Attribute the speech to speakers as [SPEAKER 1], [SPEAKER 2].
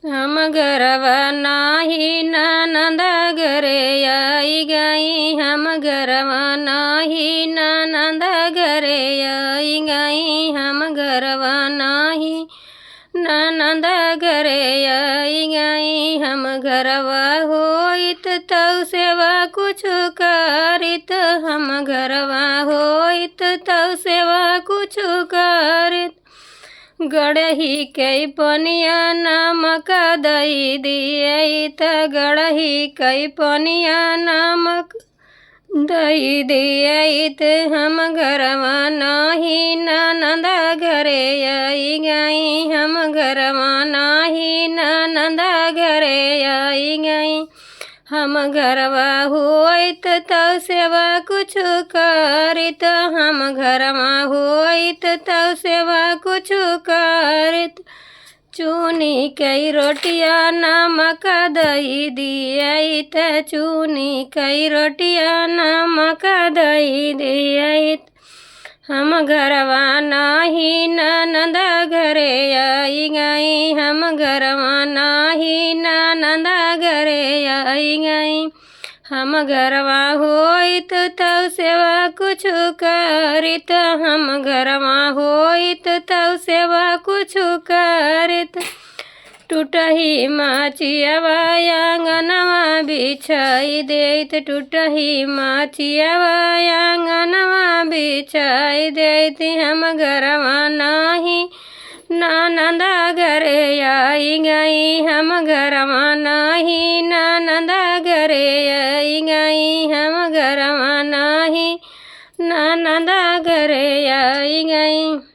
[SPEAKER 1] हम घरवा नाही ननद घरे आई गई। हम घरवा नाही ननद घरे आई गई। हम घरवा नाही ननद घरे आई गई। हम घरवा होइत तौ सेवा कुछ करित। हम घरवा होइत तौ सेवा कुछ करित। गड़ही के पनिया नमक दई दियत। गड़ही के पनिया नमक दई दियत। हम घरवा नाही ननद घरे आई गई। हम घरवा नाही ननद घरे आई गई। हम घरवा होइत तौ सेवा कुछ करित। हम घरवा होइत तौ सेवा कुछ करित। चूनी कई रोटिया नमक दई दियत। चूनी कई रोटिया नमक दई दियत। हम घरवा नाही ननद घरे आई गई। हम घरवा नाही ननद घरे आई गई। हम घरवा होइत तौ सेवा कुछ करित। हम घरवा होइत तौ सेवा कुछ करित। टूटही माचियावा आंगनवा बिछाई देत। टूटही माचियावा आंगनवा बिछाई देत। हम घरवा नाही ननद घरे आई गई। हम घरवा नाही ननद घरे आई गई। हम घरवा नाही ननद घरे आई गई।